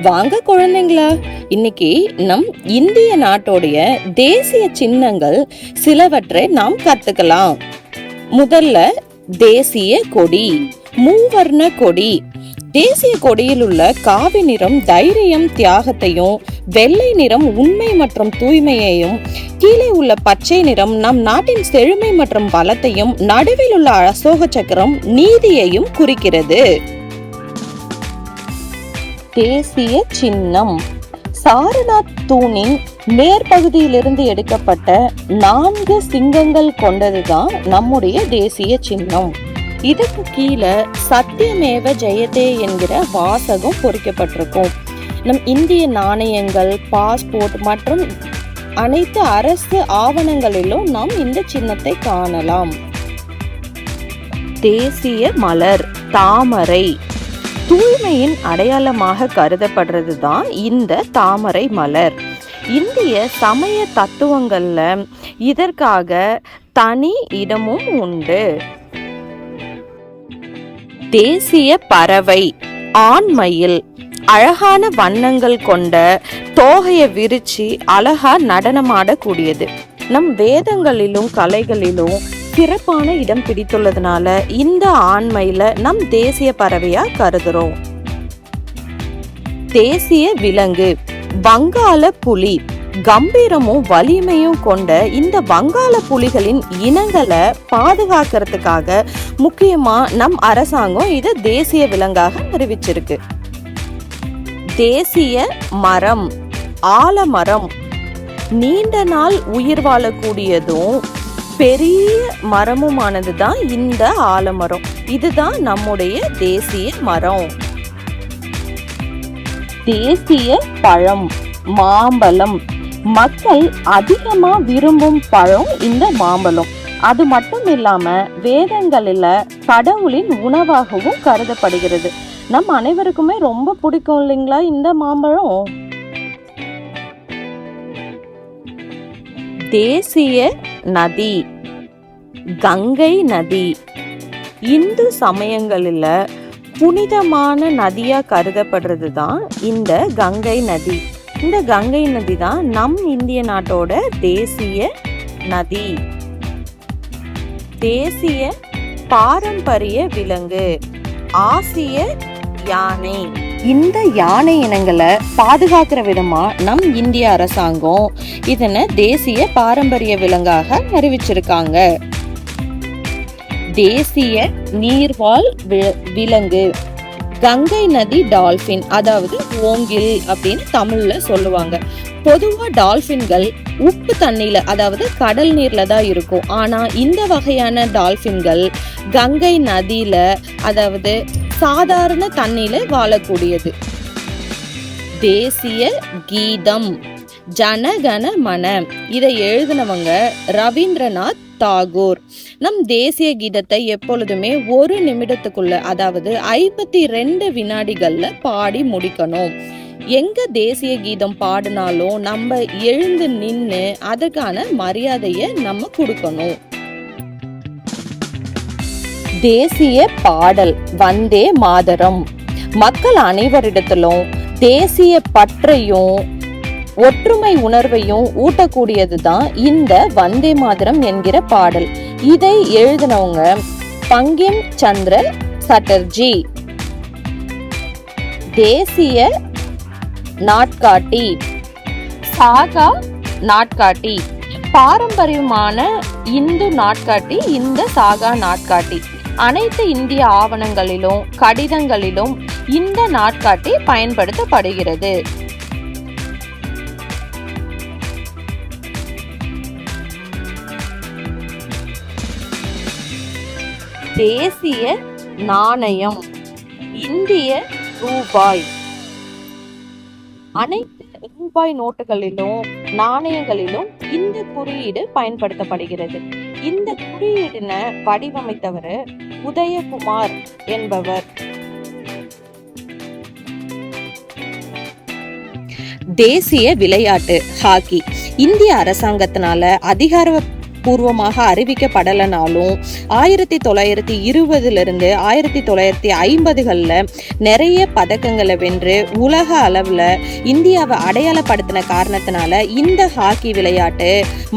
வாங்க குழந்தைங்களா, இன்னைக்கு நம் இந்திய நாட்டோடைய தேசிய சின்னங்கள் சிலவற்றை நாம் கத்துக்கலாம். முதல்ல தேசிய கொடி, மூவர்ண கொடி. தேசிய கொடியில் உள்ள காவி நிறம் தைரியம் தியாகத்தையும், வெள்ளை நிறம் உண்மை மற்றும் தூய்மையையும், கீழே உள்ள பச்சை நிறம் நம் நாட்டின் செழுமை மற்றும் பலத்தையும், நடுவில் உள்ள அசோக சக்கரம் நீதியையும் குறிக்கிறது. தேசிய சின்னம் சாரநாத் தூணின் மேற்பகுதியிலிருந்து எடுக்கப்பட்ட 4 சிங்கங்கள் கொண்டதுதான் நம்முடைய தேசிய சின்னம். இதுக்கு கீழே சத்தியமேவ ஜெயதே என்கிற வாசகம் பொறிக்கப்பட்டிருக்கும். நம் இந்திய நாணயங்கள், பாஸ்போர்ட் மற்றும் அனைத்து அரசு ஆவணங்களிலும் நாம் இந்த சின்னத்தை காணலாம். தேசிய மலர் தாமரை தூய்மையின் அடையாளமாக கருதப்படுறது தான் இந்த தாமரை மலர். இந்திய சமய தத்துவங்கள்ல இதற்காக தனி இடமும் உண்டு. தேசிய பறவை ஆண்மயில் அழகான வண்ணங்கள் கொண்ட தோகையை விரிச்சு அழகா நடனமாடக்கூடியது. நம் வேதங்களிலும் கலைகளிலும் சிறப்பான இடம் பிடித்துள்ளதுனால இந்த ஆண்மயில நம் தேசிய பறவையா கருதுறோம். தேசிய விலங்கு வங்காள புலி. கம்பீரமும் வலிமையும் கொண்ட இந்த வங்காள புலிகளின் இனங்களை பாதுகாக்கிறதுக்காக முக்கியமா நம் அரசாங்கம் இதை தேசிய விலங்காக அறிவிச்சிருக்கு. தேசிய மரம் ஆலமரம். நீண்ட நாள் உயிர் வாழக்கூடியதும் பெரிய மரமுமானது தான் இந்த ஆலமரம். இதுதான் நம்முடைய தேசிய மரம். தேசிய பழம் மாம்பழம். மக்கள் அதிகமா விரும்பும் பழம் இந்த மாம்பழம். அது மட்டும் இல்லாம வேதங்களில கடவுளின் உணவாகவும் கருதப்படுகிறது. நம் அனைவருக்குமே ரொம்ப பிடிக்கும் இல்லைங்களா இந்த மாம்பழம். தேசிய நதி கங்கை நதி. இந்து சமயங்களில புனிதமான நதியா கருதப்படுறது தான் இந்த கங்கை நதி. இந்த கங்கை நதி தான் நம் இந்திய நாட்டோட தேசிய நதி. தேசிய பாரம்பரிய விலங்கு ஆசிய யானை. இந்த யானை இனங்களை பாதுகாக்கிற விதமா நம் இந்திய அரசாங்கம் இதனை தேசிய பாரம்பரிய விலங்காக அறிவிச்சிருக்காங்க. தேசிய நீர்வாழ் விலங்கு கங்கை நதி டால்பின், அதாவது ஓங்கில் அப்படின்னு தமிழ்ல சொல்லுவாங்க. பொதுவா டால்பின்கள் உப்பு தண்ணியில, அதாவது கடல் நீர்ல தான் இருக்கும். ஆனா இந்த வகையான டால்பின்கள் கங்கை நதியில, அதாவது சாதாரண தண்ணியில வாழக்கூடியது. தேசிய கீதம் ஜனகண மன. இதை எழுதினவங்க ரவீந்திரநாத் தாகூர். நம் தேசிய கீதத்தை எப்பொழுதுமே 1 நிமிடத்துக்குள்ள, அதாவது 52 வினாடிகள்ல பாடி முடிக்கணும். எங்க தேசிய கீதம் பாடினாலும் நம்ம எழுந்து நின்று அதுக்கான மரியாதையை நம்ம கொடுக்கணும். தேசிய பாடல் வந்தே மாதரம். மக்கள் அனைவரிடத்திலும் தேசிய பற்றையும் ஒற்றுமை உணர்வையும் ஊட்டக்கூடியதுதான் இந்த வந்தே மாதரம் என்கிற பாடல். இதை எழுதினவங்க பங்கிம் சந்திர சட்டர்ஜி. தேசிய நாட்காட்டி சாகா நாட்காட்டி. பாரம்பரியமான இந்து நாட்காட்டி இந்த சாகா நாட்காட்டி. அனைத்து இந்திய ஆவணங்களிலும் கடிதங்களிலும் இந்த நாட்காட்டி பயன்படுத்தப்படுகிறது. தேசிய நாணயம் இந்திய ரூபாய். அனைத்து ரூபாய் நோட்டுகளிலும் நாணயங்களிலும் இந்த குறியீடு பயன்படுத்தப்படுகிறது. இந்த குறியீடினை வடிவமைத்தவர் உதயகுமார் என்பவர். தேசிய விளையாட்டு ஹாக்கி. இந்திய அரசாங்கத்தினால பூர்வமாக அறிவிக்கப்படலைனாலும் 1920 1950களில் நிறைய பதக்கங்களை வென்று உலக அளவில் இந்தியாவை அடையாளப்படுத்தின காரணத்தினால இந்த ஹாக்கி விளையாட்டு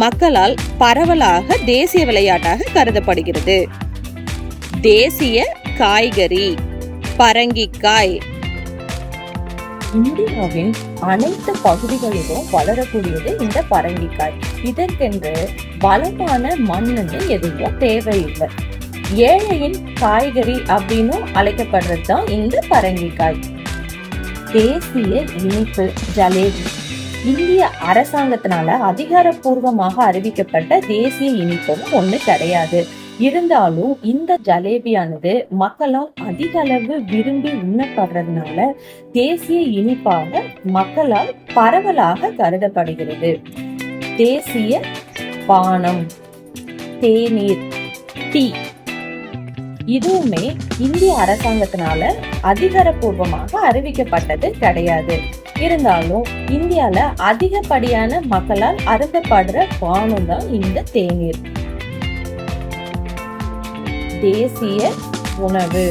மக்களால் பரவலாக தேசிய விளையாட்டாக கருதப்படுகிறது. தேசிய காய்கறி பரங்கிக்காய். இந்தியாவின் அனைத்து பகுதிகளிலும் வளரக்கூடியது இந்த பரங்கிக்காய். இதற்கென்று வளமான மண்ணுன்னு எதுவும் தேவையில்லை. ஏழையின் காய்கறி அப்படின்னு அழைக்கப்படுறது தான் இந்த பரங்கிக்காய். தேசிய இனிப்பு ஜலேபி. இந்திய அரசாங்கத்தினால அதிகாரப்பூர்வமாக அறிவிக்கப்பட்ட தேசிய இனிப்பும் ஒண்ணு கிடையாது. இருந்தாலும் இந்த ஜலேபியானது மக்களால் அதிக அளவு விரும்பி உண்ணப்படுறதுனால தேசிய இனிப்பாக மக்களால் பரவலாக கருதப்படுகிறது. தேசிய பானம் தேநீர் டீ. இதுவுமே இந்திய அரசாங்கத்தினால அதிகாரப்பூர்வமாக அறிவிக்கப்பட்டது கிடையாது. இருந்தாலும் இந்தியால அதிகப்படியான மக்களால் அருந்தப்படுற பானம் தான் இந்த தேநீர். தேசிய உணவு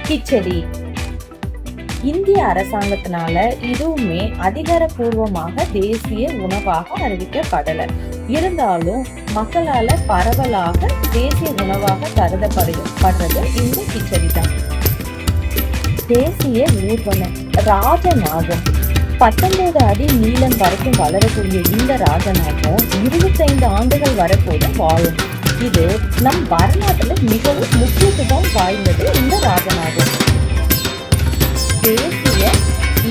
கிச்சடி. இந்திய அரசாங்கத்தினால இதுவுமே அதிகாரப்பூர்வமாக தேசிய உணவாக அறிவிக்கப்படல. இருந்தாலும் மக்களால பரவலாக தேசிய உணவாக கருதப்படுறது இந்த கிச்சடி தான். தேசிய ஊர்வனம் ராஜநாகம். 19 அடி நீளம் வரைக்கும் வளரக்கூடிய இந்த ராஜநாகம் 25 ஆண்டுகள் வரக்கூட வாழும். இது நம் வரலாற்றுல மிகவும் முக்கியத்துவம் வாய்ந்தது இந்த ராஜநாகம். தேசிய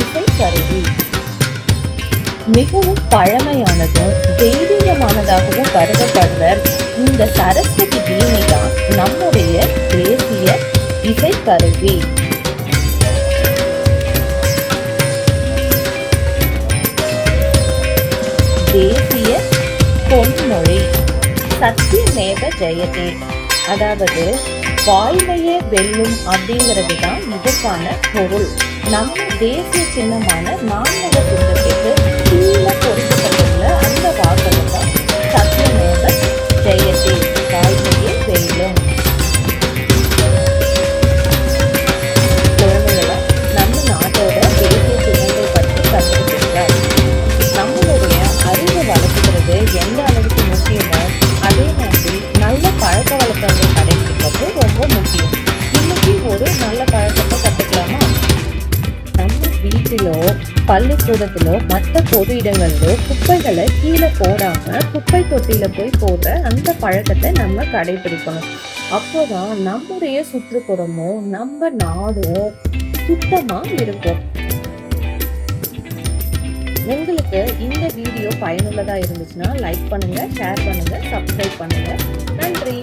இசை கருவி. மிகவும் பழமையானதும் தெய்வீகமானதாகவும் கருதப்படுற இந்த சரஸ்வதி வீணை தான் நம்முடைய தேசிய இசை கருவி. தேசிய பொன்மொழி சத்தியமேவ ஜெயதே. அதாவது வாய்மையே வெல்லும் அப்படிங்கிறது தான் இதுக்கான பொருள். நம்ம தேசிய சின்னமான நான்மத சின்னத்துக்கு கீழே பொருத்தப்பட்டுள்ள அந்த வாசகம் தான் சத்தியமேவ ஜெயதே, வாய்மையே வெல்லும். குழந்தைகளை நம்ம நாட்டோட தேசிய சின்னத்தை பற்றி கற்றுக்கிட்டார். நம்மளுடைய அறிவை வளர்த்துக்கிறது எந்த அளவுக்கு முக்கியமோ அதே மாதிரி நல்ல பழக்க வழக்கங்களை கடைபிடிக்கிறது ரொம்ப முக்கியம். இன்னைக்கு ஒரு நல்ல பழக்கத்தை கற்றுக்கலாமா? நம்ம வீட்டிலோ பள்ளிக்கூடத்திலோ மற்ற பொது இடங்களிலோ குப்பைகளை கீழே போடாம குப்பை தொட்டியில போய் போடுற அந்த பழக்கத்தை நம்ம கடைபிடிக்கணும். அப்போதான் நம்முடைய சுற்றுப்புறமும் நம்ம நாடும் சுத்தமா இருக்கும். உங்களுக்கு இந்த வீடியோ பயனுள்ளதா இருந்துச்சுன்னா லைக் பண்ணுங்க, ஷேர் பண்ணுங்க, சப்ஸ்கிரைப் பண்ணுங்க. நன்றி.